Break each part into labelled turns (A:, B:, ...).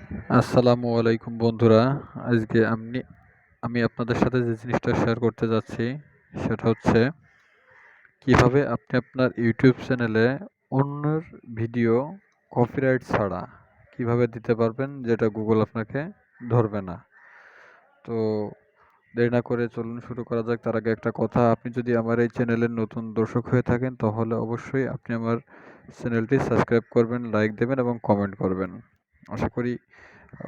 A: আসসালামু আলাইকুম বন্ধুরা। আজকে আমি আপনাদের সাথে যে জিনিসটা শেয়ার করতে যাচ্ছি সেটা হচ্ছে কিভাবে আপনি আপনার ইউটিউব চ্যানেলে অন্যের ভিডিও কপিরাইট ছাড়া কিভাবে দিতে পারবেন যেটা গুগল আপনাকে ধরবে না। তো দেরি না করে চলুন শুরু করা যাক। তার আগে একটা কথা, আপনি যদি আমার এই চ্যানেলের নতুন দর্শক হয়ে থাকেন তাহলে অবশ্যই আপনি আমার চ্যানেলটি সাবস্ক্রাইব করবেন, লাইক দেবেন এবং কমেন্ট করবেন। আশা করি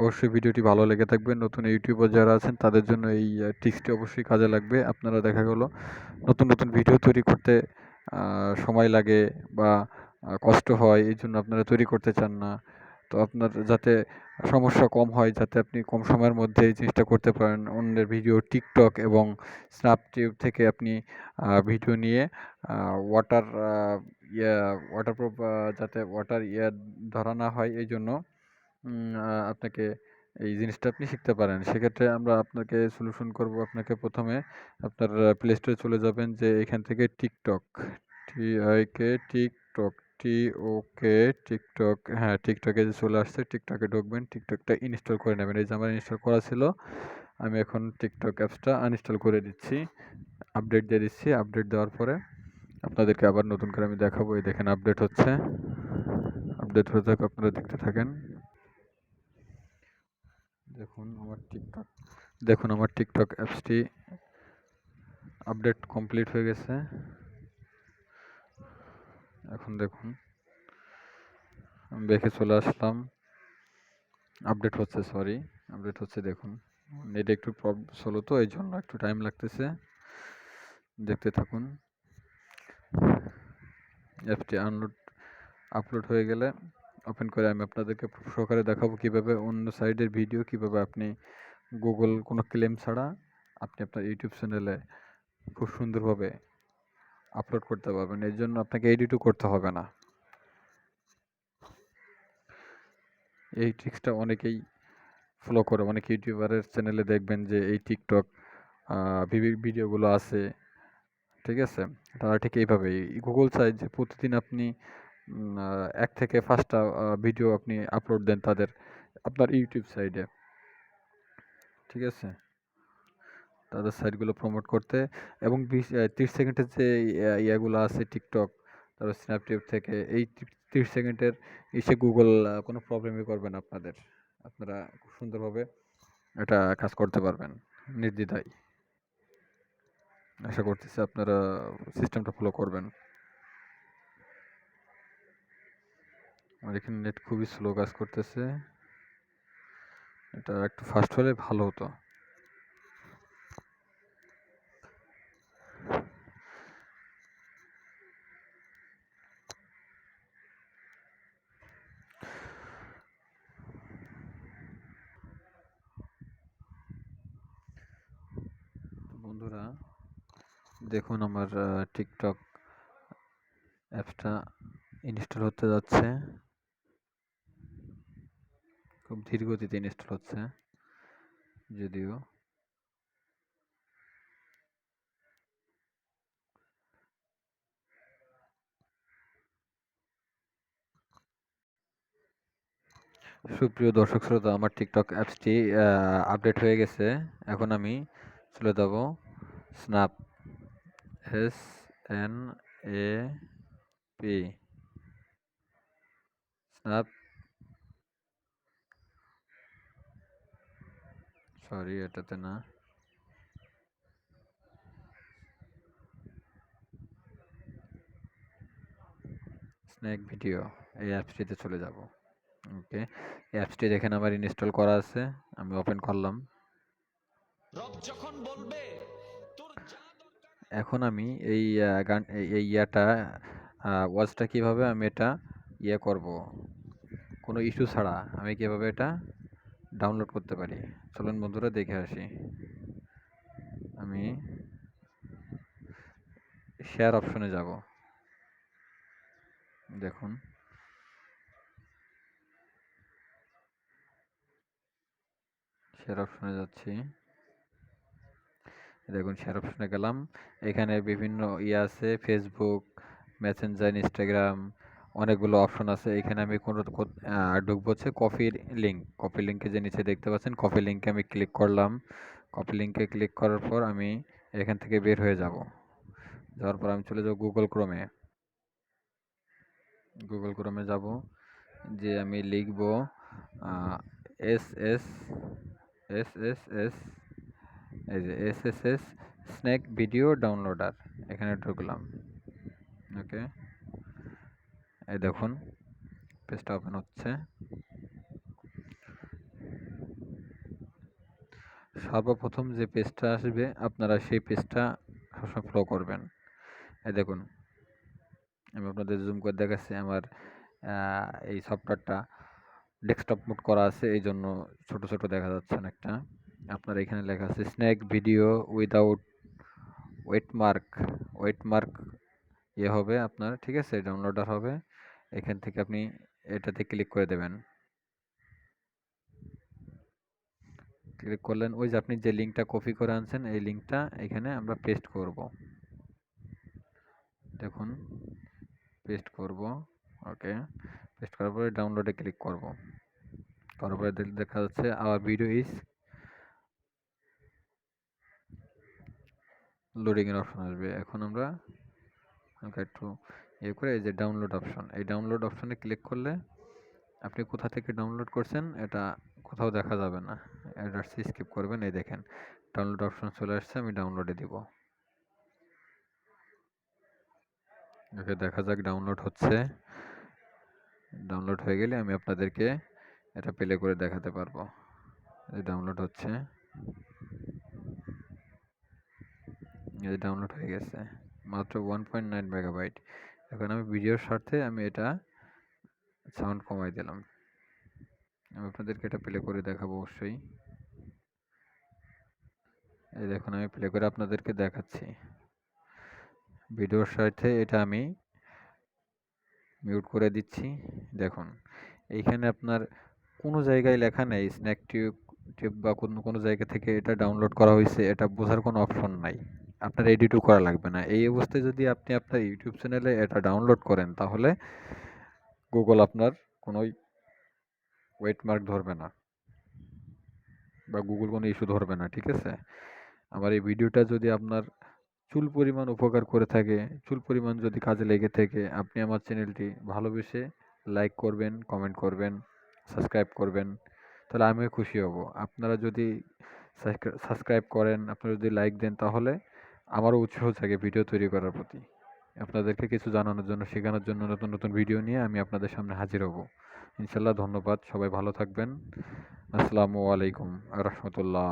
A: অবশ্যই ভিডিওটি ভালো লেগে থাকবে। নতুন ইউটিউবার যারা আছেন তাদের জন্য এই টিপসটি অবশ্যই কাজে লাগবে। আপনারা দেখা গেল নতুন নতুন ভিডিও তৈরি করতে সময় লাগে বা কষ্ট হয়, এই জন্য আপনারা তৈরি করতে চান না। তো আপনার যাতে সমস্যা কম হয়, যাতে আপনি কম সময়ের মধ্যে এই জিনিসটা করতে পারেন, অন্যের ভিডিও টিকটক এবং স্ন্যাপটিউব থেকে আপনি ভিডিও নিয়ে ওয়াটার ইয়া ওয়াটারপ্রুফ, যাতে ওয়াটার ধরা না হয়, এই জন্য আপনাকে এই জিনিসটা আপনি শিখতে পারেন। সেক্ষেত্রে আমরা আপনাকে সলিউশন করব। আপনাকে প্রথমে আপনার প্লে স্টোরে চলে যাবেন, যে এখান থেকে টিকটক, টিকটক, টিকটক, হ্যাঁ টিকটকে যে চলে আসছে, টিকটকে ঢুকবেন, টিকটকটা ইনস্টল করে নেবেন। এই যে আমার ইনস্টল করা ছিল, আমি এখন টিকটক অ্যাপসটা আনইনস্টল করে দিচ্ছি, আপডেট দিয়ে দিচ্ছি। আপডেট দেওয়ার পরে আপনাদেরকে আবার নতুন করে আমি দেখাবো। এই দেখেন আপডেট হচ্ছে, আপডেট হয়ে যাক, আপনারা দেখতে থাকেন। দেখুন আমার টিকটক অ্যাপসটি আপডেট কমপ্লিট হয়ে গেছে। এখন দেখুন আমি দেখে চলে আসলাম, আপডেট হচ্ছে, আপডেট হচ্ছে। দেখুন নেট একটু প্রবলেম হলো, তো এই জন্য একটু টাইম লাগতেছে, দেখতে থাকুন। অ্যাপটি আপলোড হয়ে গেলে ওপেন করে আমি আপনাদেরকে সহকারে দেখাবো কিভাবে অন্য সাইডের ভিডিও কিভাবে আপনি গুগল কোনো ক্লেম ছাড়া আপনি আপনার ইউটিউব চ্যানেলে খুব সুন্দরভাবে আপলোড করতে পারবেন। এর জন্য আপনাকে এডিটও করতে হবে না। এই ট্রিক্সটা অনেকেই ফলো করে, অনেক ইউটিউবারের চ্যানেলে দেখবেন যে এই টিকটক ভিডিওগুলো আছে, ঠিক আছে? তারা ঠিক এইভাবেই গুগল চায় যে প্রতিদিন আপনি 1 থেকে 5টা ভিডিও আপনি আপলোড দেন আপনার ইউটিউব সাইডে, ঠিক আছে? তাদের সাইটগুলো প্রমোট করতে, এবং 30 সেকেন্ডের যে ইয়াগুলো আছে টিকটক, তারপর স্ন্যাপটিউব থেকে, এই 30 সেকেন্ডের এসে গুগল কোনো প্রবলেমই করবে না আপনাদের। আপনারা খুব সুন্দরভাবে এটা কাজ করতে পারবেন নির্দ্বিধায়। আশা করতেছি আপনারা সিস্টেমটা ফলো করবেন। আমার এখানে নেট খুবই স্লো কাজ করতেছে, এটা একটু ফাস্ট হলে ভালো হতো। বন্ধুরা দেখুন আমার টিকটক অ্যাপসটা ইনস্টল হতে যাচ্ছে, খুব ধীর গতিতে ইনস্টল হচ্ছে যদিও। সুপ্রিয় দর্শক শ্রোতা, আমার টিকটক অ্যাপসটি আপডেট হয়ে গেছে। এখন আমি চলে যাব স্ন্যাপ, SNAP, স্ন্যাপ, সরি এটাতে না, স্ন্যাক ভিডিও, এই অ্যাপসটিতে চলে যাব। ওকে, এই অ্যাপসটি দেখেন আমার ইনস্টল করা আছে, আমি ওপেন করলাম। এখন আমি এই গান এই ইয়াটা ওয়াচটা কিভাবে আমি এটা করব, কোনো ইস্যু ছাড়া আমি কিভাবে এটা ডাউনলোড করতে পারি, চলুন বন্ধুরা দেখে আসি। আমি শেয়ার অপশনে যাব, দেখুন শেয়ার অপশনে যাচ্ছি, দেখুন শেয়ার অপশনে গেলাম। এখানে বিভিন্ন আছে, ফেসবুক, মেসেঞ্জার, ইনস্টাগ্রাম, অনেকগুলো অপশন আছে। এখানে আমি ঢুকবো হচ্ছে কপির লিঙ্ক। কপি লিঙ্কে যে নিচে দেখতে পাচ্ছেন, কপি লিঙ্কে আমি ক্লিক করলাম। কপি লিঙ্কে ক্লিক করার পর আমি এখান থেকে বের হয়ে যাব। যাওয়ার পর আমি চলে যাব গুগল ক্রোমে। গুগল ক্রোমে যাব, যে আমি লিখব S S S S S এই যে S S S snack video downloader, এখানে ঢুকলাম। ওকে, এই দেখুন পেজটা ওপেন হচ্ছে। সর্বপ্রথম যে পেজটা আসবে আপনারা সেই পেজটা সবসময় ফলো করবেন। এই দেখুন, আমি আপনাদের জুম করে দেখাচ্ছি। আমার এই সফটওয়্যারটা ডেস্কটপ মোড করা আছে, এই জন্য ছোট ছোট দেখা যাচ্ছে অনেকটা। আপনার এখানে লেখা আছে স্ন্যাক ভিডিও উইদাউট ওয়েটমার্ক। ওয়েটমার্ক হবে আপনার, ঠিক আছে, ডাউনলোডার হবে। এখান থেকে আপনি এটাতে ক্লিক করে দেবেন। ক্লিক করলেন, ওই যে আপনি যে লিঙ্কটা কপি করে আনছেন এই লিঙ্কটা এখানে আমরা পেস্ট করব। দেখুন পেস্ট করব। ওকে, পেস্ট করার পরে ডাউনলোডে ক্লিক করব। করার পরে দেখা যাচ্ছে আওয়ার ভিডিও ইজ লোডিং এর অপশন আসবে। এখন আমরা হালকা একটু করে এই যে ডাউনলোড অপশন, এই ডাউনলোড অপশনে ক্লিক করলে আপনি কোথা থেকে ডাউনলোড করছেন এটা কোথাও দেখা যাবে না। এটা স্কিপ করবেন। এই দেখেন ডাউনলোড অপশন চলে আসছে, আমি ডাউনলোডে দিব। ওকে, দেখা যাক ডাউনলোড হচ্ছে। ডাউনলোড হয়ে গেলে আমি আপনাদেরকে এটা প্লে করে দেখাতে পারবো। এই ডাউনলোড হচ্ছে, এই ডাউনলোড হয়ে গেছে মাত্র 1.9 মেগাবাইট। এখন আমি ভিডিওর স্বার্থে আমি এটা সাউন্ড কমাই দিলাম। আমি আপনাদেরকে এটা প্লে করে দেখাবো অবশ্যই। এই দেখুন আমি প্লে করে আপনাদেরকে দেখাচ্ছি। ভিডিওর স্বার্থে এটা আমি মিউট করে দিচ্ছি। দেখুন এইখানে আপনার কোনো জায়গায় লেখা নেই স্ন্যাক টিউব টিউব বা কোনো জায়গা থেকে এটা ডাউনলোড করা হয়েছে, এটা বোঝার কোনো অপশন নাই। আপনার এডিটও করা লাগবে না। এই অবস্থায় যদি আপনি আপনার ইউটিউব চ্যানেলে এটা ডাউনলোড করেন তাহলে গুগল আপনার কোনো ওয়েটমার্ক ধরবে না বা গুগল কোনো ইস্যু ধরবে না, ঠিক আছে। আমার এই ভিডিওটা যদি আপনার চুল পরিমাণ উপকার করে থাকে, চুল পরিমাণ যদি কাজে লেগে থাকে, আপনি আমার চ্যানেলটি ভালোবেসে লাইক করবেন, কমেন্ট করবেন, সাবস্ক্রাইব করবেন, তাহলে আমিও খুশি হব। আপনারা যদি সাবস্ক্রাইব করেন, আপনারা যদি লাইক দেন, তাহলে আমারও উৎসাহ থাকে ভিডিও তৈরি করার প্রতি। আপনাদেরকে কিছু জানানোর জন্য, শেখানোর জন্য নতুন নতুন ভিডিও নিয়ে আমি আপনাদের সামনে হাজির হব ইনশাল্লাহ। ধন্যবাদ, সবাই ভালো থাকবেন। আসসালামু আলাইকুম রহমতুল্লাহ।